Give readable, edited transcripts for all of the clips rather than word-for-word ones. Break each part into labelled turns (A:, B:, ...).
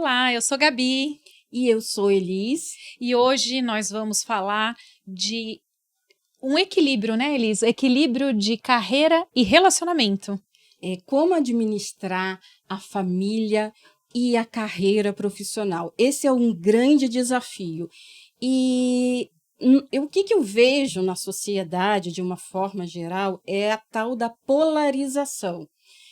A: Olá, eu sou Gabi.
B: E eu sou Elis.
A: E hoje nós vamos falar de um equilíbrio, né, Elis? Equilíbrio de carreira e relacionamento.
B: Como administrar a família e a carreira profissional. Esse é um grande desafio. E o que eu vejo na sociedade, de uma forma geral, é a tal da polarização.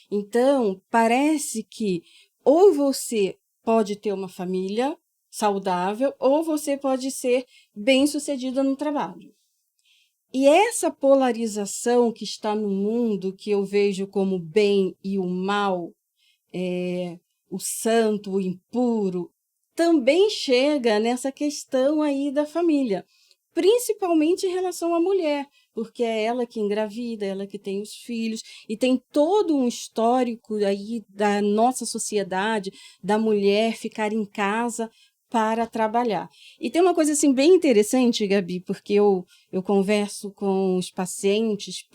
B: Então, parece que ou você pode ter uma família saudável, ou você pode ser bem-sucedida no trabalho. E essa polarização que está no mundo, que eu vejo como o bem e o mal, o santo, o impuro, também chega nessa questão aí da família, principalmente em relação à mulher, porque é ela que engravida, ela que tem os filhos, e tem todo um histórico aí da nossa sociedade, da mulher ficar em casa para trabalhar. E tem uma coisa assim bem interessante, Gabi, porque eu converso com os pacientes,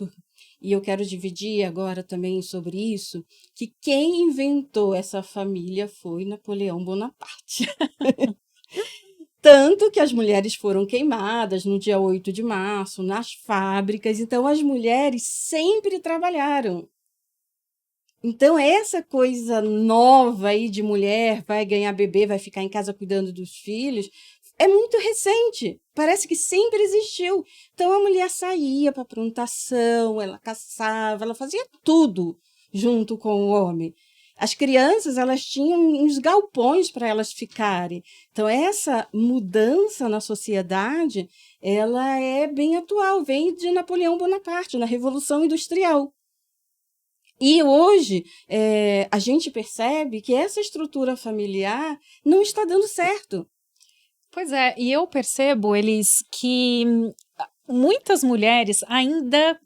B: e eu quero dividir agora também sobre isso, que quem inventou essa família foi Napoleão Bonaparte. Tanto que as mulheres foram queimadas no dia 8 de março, nas fábricas. Então, as mulheres sempre trabalharam. Então, essa coisa nova aí de mulher, vai ganhar bebê, vai ficar em casa cuidando dos filhos, é muito recente. Parece que sempre existiu. Então, a mulher saía para plantação, ela caçava, ela fazia tudo junto com o homem. As crianças, elas tinham uns galpões para elas ficarem. Então, essa mudança na sociedade, ela é bem atual, vem de Napoleão Bonaparte, na Revolução Industrial. E hoje, a gente percebe que essa estrutura familiar não está dando certo.
A: Pois é, e eu percebo, Elis, que muitas mulheres ainda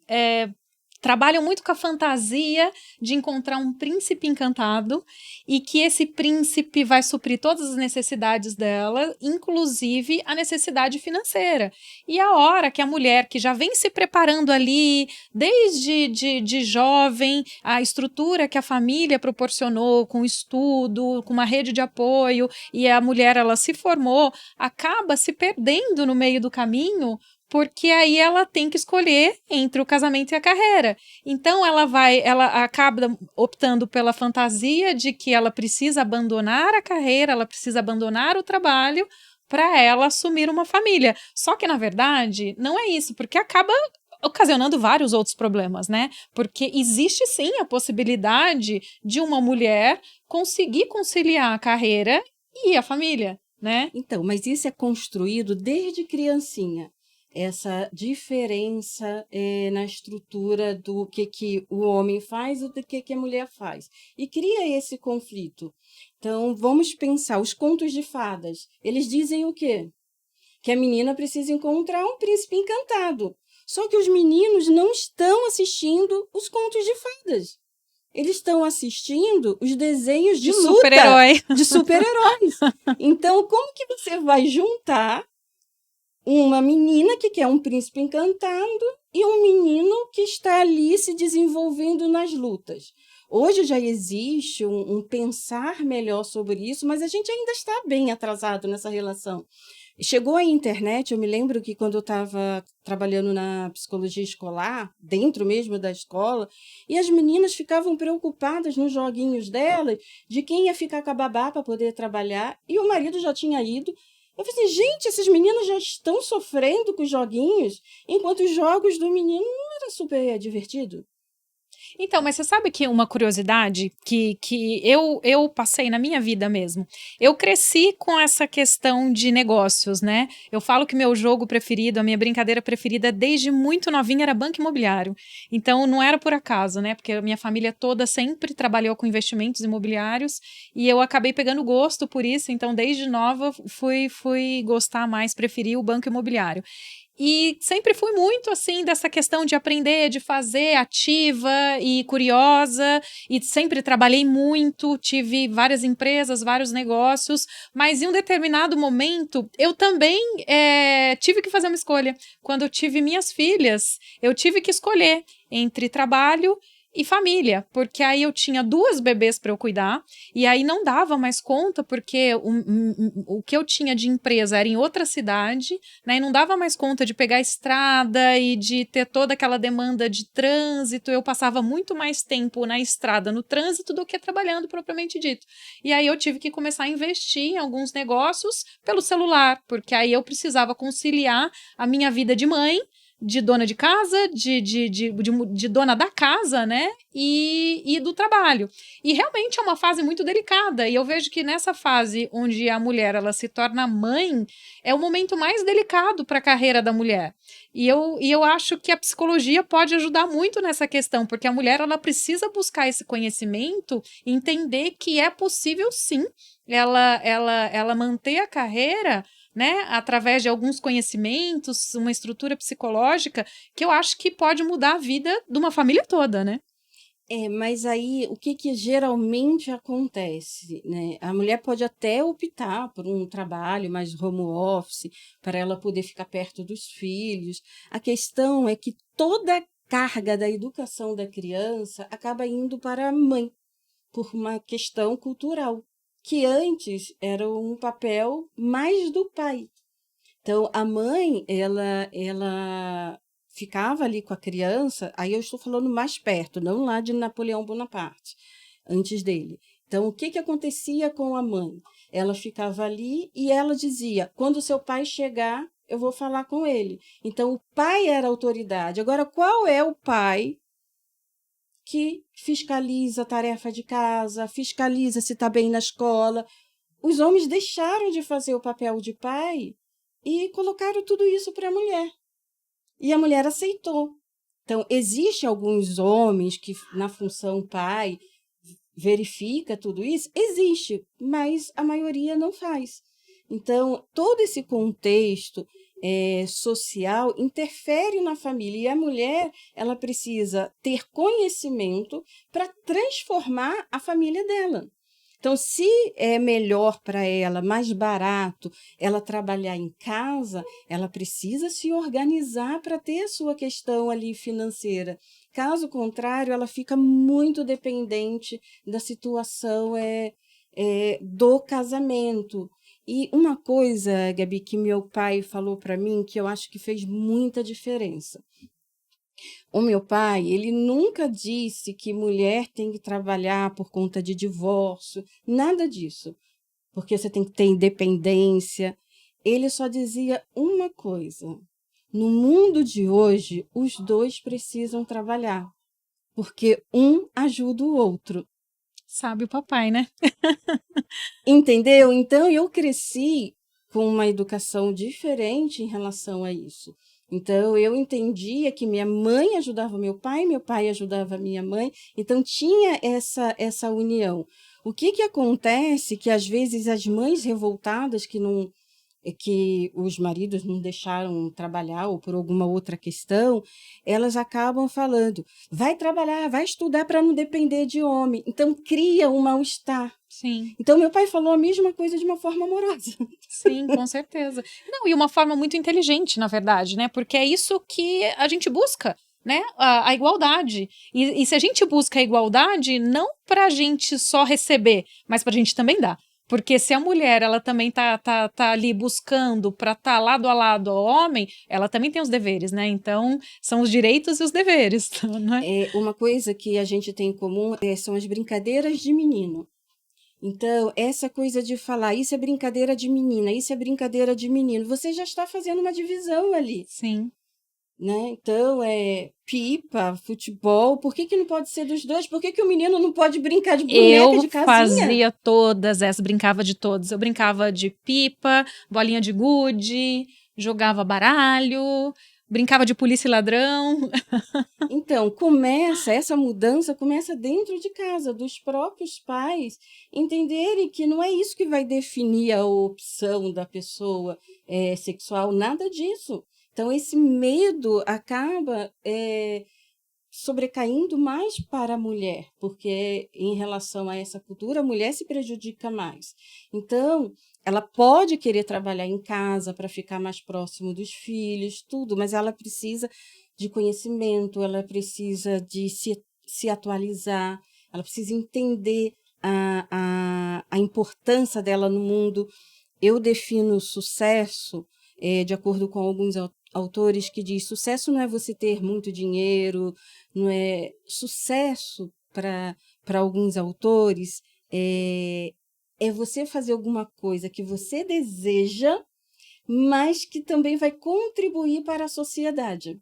A: trabalham muito com a fantasia de encontrar um príncipe encantado e que esse príncipe vai suprir todas as necessidades dela, inclusive a necessidade financeira. E a hora que a mulher, que já vem se preparando ali, desde de jovem, a estrutura que a família proporcionou, com estudo, com uma rede de apoio, e a mulher ela se formou, acaba se perdendo no meio do caminho, porque aí ela tem que escolher entre o casamento e a carreira. Então ela acaba optando pela fantasia de que ela precisa abandonar a carreira, ela precisa abandonar o trabalho para ela assumir uma família. Só que, na verdade, não é isso, porque acaba ocasionando vários outros problemas, né? Porque existe sim a possibilidade de uma mulher conseguir conciliar a carreira e a família, né?
B: Então, mas isso é construído desde criancinha. Essa diferença na estrutura do que o homem faz e do que a mulher faz. E cria esse conflito. Então, vamos pensar, os contos de fadas, eles dizem o quê? Que a menina precisa encontrar um príncipe encantado. Só que os meninos não estão assistindo os contos de fadas. Eles estão assistindo os desenhos de luta,
A: super-herói.
B: De super-heróis. Então, como que você vai juntar uma menina que quer um príncipe encantado e um menino que está ali se desenvolvendo nas lutas? Hoje já existe um pensar melhor sobre isso, mas a gente ainda está bem atrasado nessa relação. Chegou a internet, eu me lembro que quando eu estava trabalhando na psicologia escolar, dentro mesmo da escola, e as meninas ficavam preocupadas nos joguinhos delas, de quem ia ficar com a babá para poder trabalhar, e o marido já tinha ido. Eu falei assim, gente, esses meninos já estão sofrendo com os joguinhos, enquanto os jogos do menino não era super divertido.
A: Então, mas você sabe que uma curiosidade que eu passei na minha vida mesmo? Eu cresci com essa questão de negócios, né? Eu falo que meu jogo preferido, a minha brincadeira preferida desde muito novinha era banco imobiliário. Então, não era por acaso, né? Porque a minha família toda sempre trabalhou com investimentos imobiliários e eu acabei pegando gosto por isso. Então, desde nova, fui gostar mais, preferir o banco imobiliário. E sempre fui muito, assim, dessa questão de aprender, de fazer, ativa e curiosa, e sempre trabalhei muito, tive várias empresas, vários negócios, mas em um determinado momento, eu também tive que fazer uma escolha. Quando eu tive minhas filhas, eu tive que escolher entre trabalho e família, porque aí eu tinha 2 bebês para eu cuidar, e aí não dava mais conta, porque o que eu tinha de empresa era em outra cidade, né, e não dava mais conta de pegar a estrada e de ter toda aquela demanda de trânsito. Eu passava muito mais tempo na estrada, no trânsito, do que trabalhando propriamente dito. E aí eu tive que começar a investir em alguns negócios pelo celular, porque aí eu precisava conciliar a minha vida de mãe, de dona de casa, de dona da casa, né? E do trabalho. E realmente é uma fase muito delicada. E eu vejo que nessa fase onde a mulher ela se torna mãe, é o momento mais delicado para a carreira da mulher. E eu acho que a psicologia pode ajudar muito nessa questão, porque a mulher ela precisa buscar esse conhecimento, entender que é possível sim ela manter a carreira, né, através de alguns conhecimentos, uma estrutura psicológica, que eu acho que pode mudar a vida de uma família toda, né?
B: Mas aí o que geralmente acontece, né? A mulher pode até optar por um trabalho mais home office, para ela poder ficar perto dos filhos. A questão é que toda a carga da educação da criança acaba indo para a mãe, por uma questão cultural, que antes era um papel mais do pai. Então, a mãe, ela ficava ali com a criança, aí eu estou falando mais perto, não lá de Napoleão Bonaparte, antes dele. Então, o que acontecia com a mãe? Ela ficava ali e ela dizia: quando seu pai chegar, eu vou falar com ele. Então, o pai era a autoridade. Agora, qual é o pai que fiscaliza a tarefa de casa, fiscaliza se está bem na escola? Os homens deixaram de fazer o papel de pai e colocaram tudo isso para a mulher. E a mulher aceitou. Então, existem alguns homens que, na função pai, verifica tudo isso? Existe, mas a maioria não faz. Então, todo esse contexto social interfere na família. E a mulher ela precisa ter conhecimento para transformar a família dela. Então, se é melhor para ela, mais barato, ela trabalhar em casa, ela precisa se organizar para ter a sua questão ali financeira. Caso contrário, ela fica muito dependente da situação do casamento. E uma coisa, Gabi, que meu pai falou para mim, que eu acho que fez muita diferença. O meu pai, ele nunca disse que mulher tem que trabalhar por conta de divórcio, nada disso, porque você tem que ter independência. Ele só dizia uma coisa: no mundo de hoje, os dois precisam trabalhar, porque um ajuda o outro.
A: Sabe o papai, né?
B: Entendeu? Então, eu cresci com uma educação diferente em relação a isso. Então, eu entendia que minha mãe ajudava meu pai ajudava minha mãe, então tinha essa união. O que acontece que, às vezes, as mães revoltadas que os maridos não deixaram trabalhar ou por alguma outra questão, elas acabam falando: vai trabalhar, vai estudar para não depender de homem. Então, cria um mal-estar.
A: Sim.
B: Então, meu pai falou a mesma coisa de uma forma amorosa.
A: Sim, com certeza. Não, e uma forma muito inteligente, na verdade, né? Porque é isso que a gente busca, né? A igualdade. E se a gente busca a igualdade, não para a gente só receber, mas para a gente também dar. Porque se a mulher ela também tá ali buscando para estar lado a lado ao homem, ela também tem os deveres, né? Então, são os direitos e os deveres, né?
B: Uma coisa que a gente tem em comum são as brincadeiras de menino. Então, essa coisa de falar, isso é brincadeira de menina, isso é brincadeira de menino, você já está fazendo uma divisão ali.
A: Sim.
B: Né? Então, pipa, futebol, por que não pode ser dos dois? Por que o menino não pode brincar de boneca, de casinha?
A: Eu fazia todas essas, brincava de todas. Eu brincava de pipa, bolinha de gude, jogava baralho, brincava de polícia e ladrão.
B: Então, essa mudança começa dentro de casa, dos próprios pais entenderem que não é isso que vai definir a opção da pessoa sexual, nada disso. Então, esse medo acaba sobrecaindo mais para a mulher, porque em relação a essa cultura, a mulher se prejudica mais. Então, ela pode querer trabalhar em casa para ficar mais próximo dos filhos, tudo, mas ela precisa de conhecimento, ela precisa de se atualizar, ela precisa entender a importância dela no mundo. Eu defino sucesso, de acordo com alguns autores, que diz: sucesso não é você ter muito dinheiro, não é sucesso para alguns autores, é você fazer alguma coisa que você deseja, mas que também vai contribuir para a sociedade,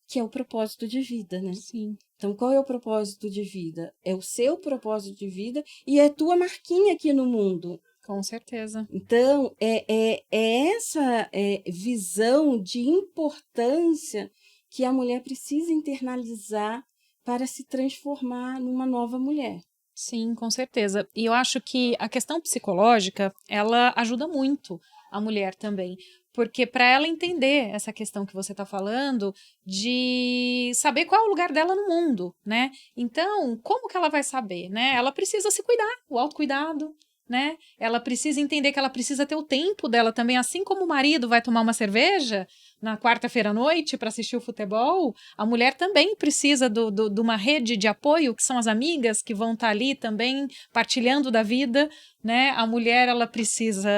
B: que é o propósito de vida, né?
A: Sim.
B: Então, qual é o propósito de vida? É o seu propósito de vida e é a tua marquinha aqui no mundo.
A: Com certeza.
B: Então, é essa visão de importância que a mulher precisa internalizar para se transformar numa nova mulher.
A: Sim, com certeza. E eu acho que a questão psicológica, ela ajuda muito a mulher também. Porque para ela entender essa questão que você está falando, de saber qual é o lugar dela no mundo, né? Então, como que ela vai saber, né? Ela precisa se cuidar, o autocuidado, né? Ela precisa entender que ela precisa ter o tempo dela também, assim como o marido vai tomar uma cerveja na quarta-feira à noite para assistir o futebol, a mulher também precisa de uma rede de apoio, que são as amigas que vão estar ali também partilhando da vida, né? A mulher, ela precisa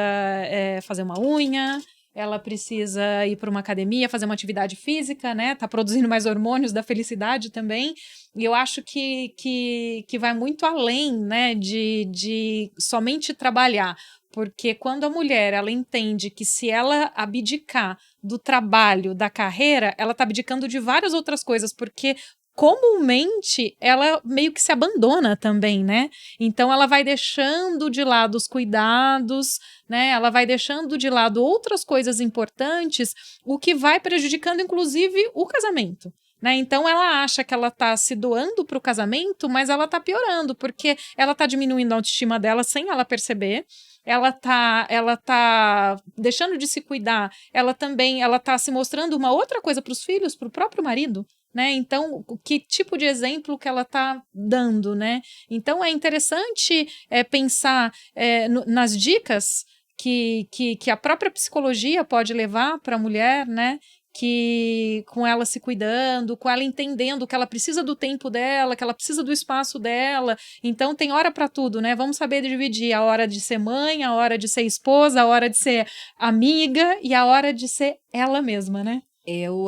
A: fazer uma unha, ela precisa ir para uma academia, fazer uma atividade física, né? Tá produzindo mais hormônios da felicidade também. E eu acho que vai muito além, né, de somente trabalhar. Porque quando a mulher, ela entende que se ela abdicar do trabalho, da carreira, ela tá abdicando de várias outras coisas, porque comumente ela meio que se abandona também, né? Então ela vai deixando de lado os cuidados, né? Ela vai deixando de lado outras coisas importantes, o que vai prejudicando inclusive o casamento. Né? Então ela acha que ela está se doando para o casamento, mas ela está piorando, porque ela está diminuindo a autoestima dela sem ela perceber. Ela tá deixando de se cuidar. Ela tá se mostrando uma outra coisa para os filhos, para o próprio marido. Né? Então, que tipo de exemplo que ela está dando, né? Então, é interessante pensar nas dicas que a própria psicologia pode levar para a mulher, né? Que com ela se cuidando, com ela entendendo que ela precisa do tempo dela, que ela precisa do espaço dela. Então tem hora para tudo, né? Vamos saber dividir a hora de ser mãe, a hora de ser esposa, a hora de ser amiga e a hora de ser ela mesma, né?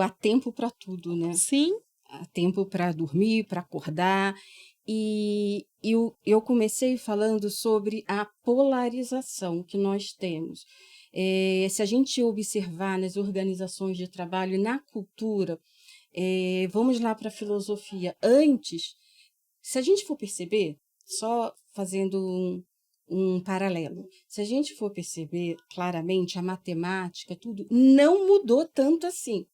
B: Há tempo para tudo, né?
A: Sim.
B: Há tempo para dormir, para acordar. E eu comecei falando sobre a polarização que nós temos. Se a gente observar nas organizações de trabalho e na cultura, vamos lá para a filosofia. Antes, se a gente for perceber, só fazendo um paralelo, se a gente for perceber claramente, a matemática, tudo, não mudou tanto assim.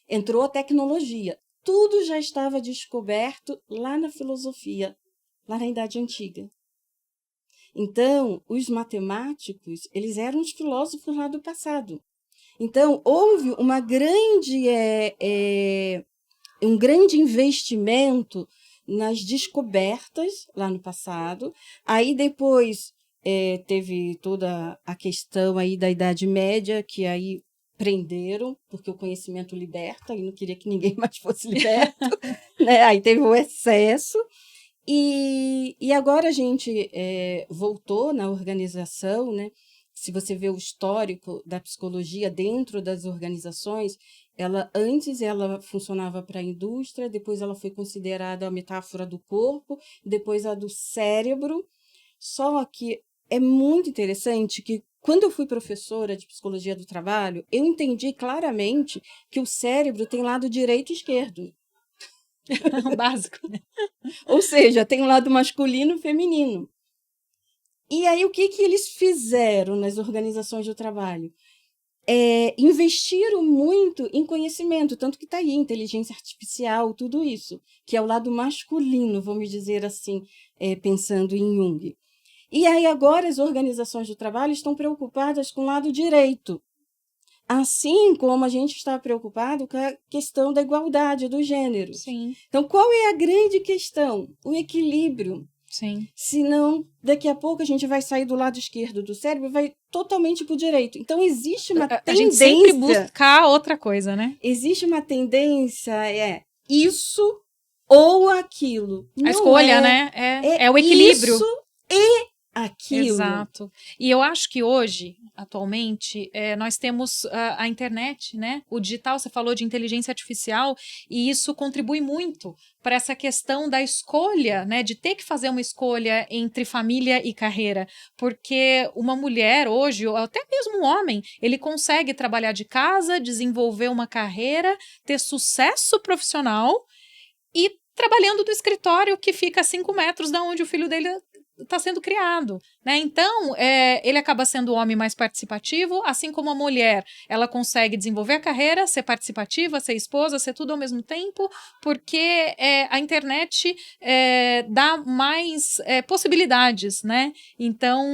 B: Entrou a tecnologia. Tudo já estava descoberto lá na filosofia, lá na Idade Antiga. Então, os matemáticos, eles eram os filósofos lá do passado. Então, houve um grande investimento nas descobertas lá no passado. Aí, depois, teve toda a questão aí da Idade Média, que aí prenderam, porque o conhecimento liberta, e não queria que ninguém mais fosse liberto. Né? Aí teve o excesso. E agora a gente voltou na organização, né? Se você vê o histórico da psicologia dentro das organizações, antes ela funcionava para a indústria, depois ela foi considerada a metáfora do corpo, depois a do cérebro. Só que é muito interessante que, quando eu fui professora de psicologia do trabalho, eu entendi claramente que o cérebro tem lado direito e esquerdo.
A: O básico, né?
B: Ou seja, tem um lado masculino e feminino. E aí, o que eles fizeram nas organizações de trabalho? Investiram muito em conhecimento, tanto que está aí, inteligência artificial, tudo isso, que é o lado masculino, vamos dizer assim, pensando em Jung. E aí, agora, as organizações de trabalho estão preocupadas com o lado direito. Assim como a gente está preocupado com a questão da igualdade do gênero.
A: Sim.
B: Então, qual é a grande questão? O equilíbrio.
A: Sim.
B: Senão, daqui a pouco a gente vai sair do lado esquerdo do cérebro e vai totalmente para o direito. Então, existe uma tendência...
A: A gente sempre buscar outra coisa, né?
B: Existe uma tendência, isso ou aquilo.
A: A
B: Não
A: escolha,
B: é,
A: né? É o equilíbrio.
B: Isso e aquilo.
A: Exato. E eu acho que hoje, atualmente, nós temos a internet, né? O digital, você falou de inteligência artificial, e isso contribui muito para essa questão da escolha, né? De ter que fazer uma escolha entre família e carreira. Porque uma mulher hoje, ou até mesmo um homem, ele consegue trabalhar de casa, desenvolver uma carreira, ter sucesso profissional e trabalhando do escritório que fica a 5 metros da onde o filho dele está sendo criado, né? Então, ele acaba sendo o homem mais participativo, assim como a mulher, ela consegue desenvolver a carreira, ser participativa, ser esposa, ser tudo ao mesmo tempo, porque a internet dá mais possibilidades, né? Então,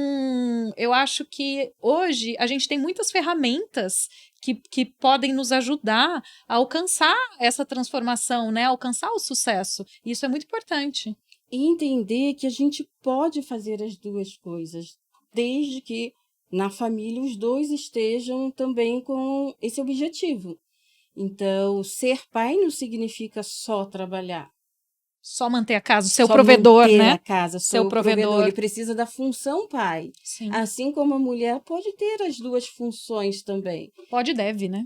A: eu acho que hoje a gente tem muitas ferramentas que podem nos ajudar a alcançar essa transformação, né? Alcançar o sucesso. E isso é muito importante.
B: E entender que a gente pode fazer as duas coisas, desde que na família os dois estejam também com esse objetivo. Então, ser pai não significa só trabalhar.
A: Só manter a casa, o seu
B: Só
A: provedor,
B: manter
A: né?
B: a casa,
A: Seu
B: o provedor. Ele precisa da função pai.
A: Sim.
B: Assim como a mulher pode ter as duas funções também.
A: Pode e deve, né?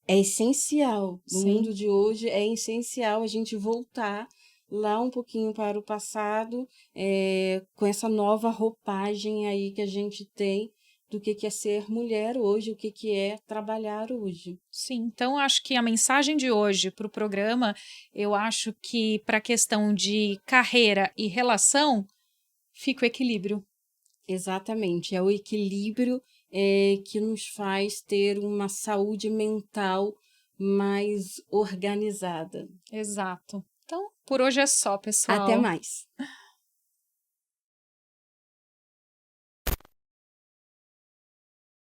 B: É essencial. No
A: Sim.
B: mundo de hoje, é essencial a gente voltar lá um pouquinho para o passado, com essa nova roupagem aí que a gente tem do que é ser mulher hoje, o que é trabalhar hoje.
A: Sim, então acho que a mensagem de hoje para o programa, eu acho que para a questão de carreira e relação, fica o equilíbrio.
B: Exatamente, é o equilíbrio que nos faz ter uma saúde mental mais organizada.
A: Exato. Então, por hoje é só, pessoal.
B: Até mais.